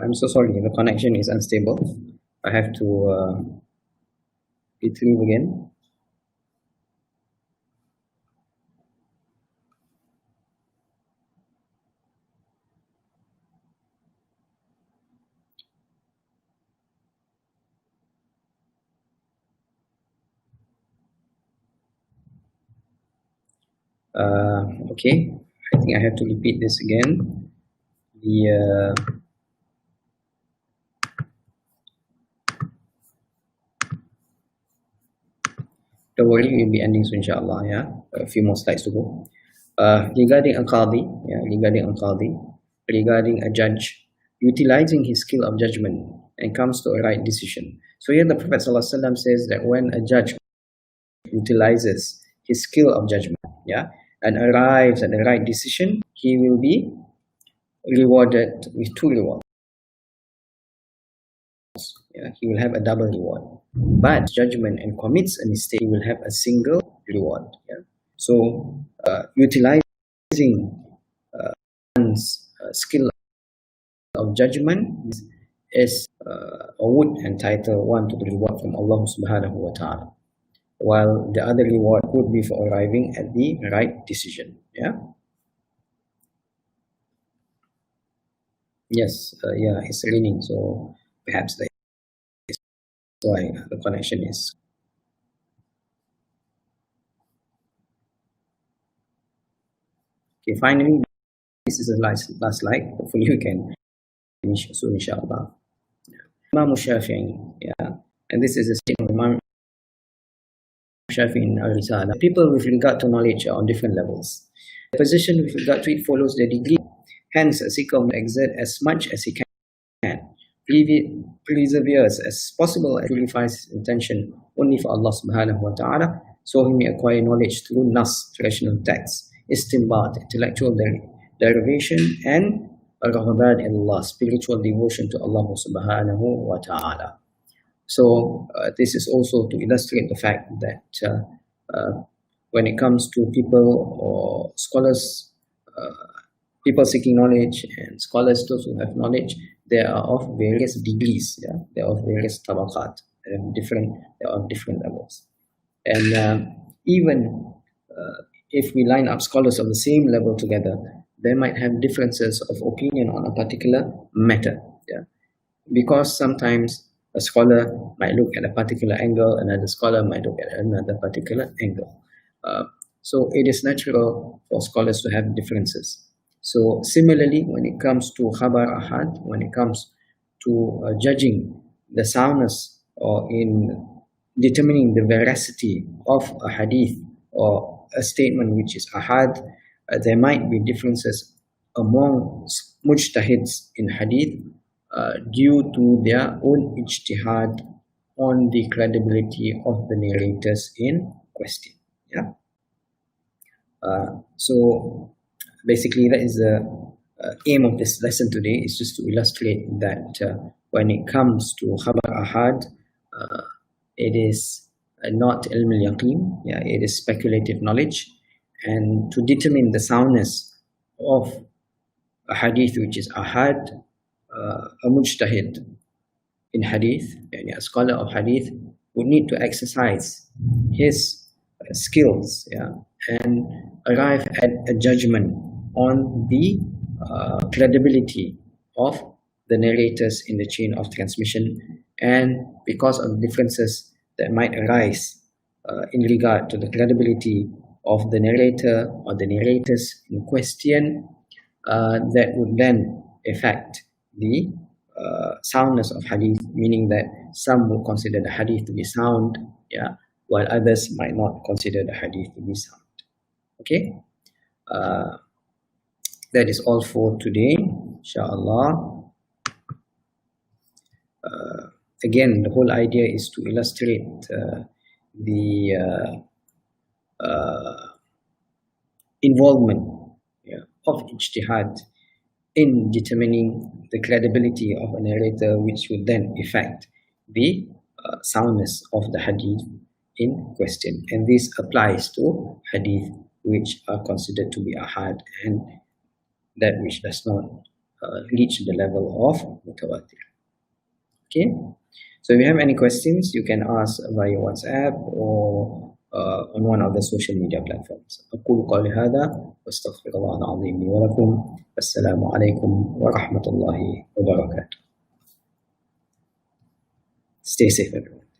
I'm so sorry, the connection is unstable. I have to retrieve again. Okay, I think I have to repeat this again. Don't worry, we'll be ending soon, inshallah. Yeah, a few more slides to go. Regarding a qadi, regarding a judge utilizing his skill of judgment and comes to a right decision. So here the Prophet ﷺ says that when a judge utilizes his skill of judgment, and arrives at the right decision, he will be rewarded with 2 rewards. He will have a double reward. But judgment and commits a mistake, he will have a single reward. So utilizing one's skill of judgment is or would entitle one to the reward from Allah subhanahu wa ta'ala, while the other reward would be for arriving at the right decision. Yes, it's raining, so perhaps that is why the connection is. Okay, finally, this is the last slide. Hopefully you can finish soon, inshallah. Imam Shafi'i, and this is a statement of Imam Shafi'i in Al-Risala. People with regard to knowledge are on different levels. The position with regard to it follows their degree. Hence, a seeker will exert as much as he can. Perseveres as possible and purifies his intention only for Allah subhanahu wa ta'ala, so he may acquire knowledge through nas, rational texts, istinbat, intellectual derivation, and al-rahman Allah, spiritual devotion to Allah subhanahu wa ta'ala. So this is also to illustrate the fact that when it comes to people or scholars, people seeking knowledge and scholars, those who have knowledge, they are of various degrees. They are of various tabaqat, and they are of different levels. And even if we line up scholars of the same level together, they might have differences of opinion on a particular matter. Because sometimes a scholar might look at a particular angle, another scholar might look at another particular angle. So it is natural for scholars to have differences. So similarly, when it comes to khabar ahad, when it comes to judging the soundness or in determining the veracity of a hadith or a statement which is ahad, there might be differences among mujtahids in hadith due to their own ijtihad on the credibility of the narrators in question. So basically, that is the aim of this lesson today, is just to illustrate that when it comes to khabar ahad, it is not ilm al-yaqeen, it is speculative knowledge, and to determine the soundness of a hadith which is ahad, a mujtahid in hadith, a scholar of hadith, would need to exercise his skills and arrive at a judgment on the credibility of the narrators in the chain of transmission. And because of differences that might arise in regard to the credibility of the narrator or the narrators in question, that would then affect the soundness of hadith, meaning that some will consider the hadith to be sound, while others might not consider the hadith to be sound. Okay, that is all for today, inshallah. Again, the whole idea is to illustrate the involvement of ijtihad in determining the credibility of a narrator, which would then affect the soundness of the hadith in question. And this applies to hadith which are considered to be ahad and that which does not reach the level of mutawatir. Okay, so if you have any questions, you can ask via WhatsApp or on one of the social media platforms. أقول قولي هذا واستغفر الله العظيم لي ولكم. والسلام عليكم ورحمة الله وبركاته. Stay safe, everyone.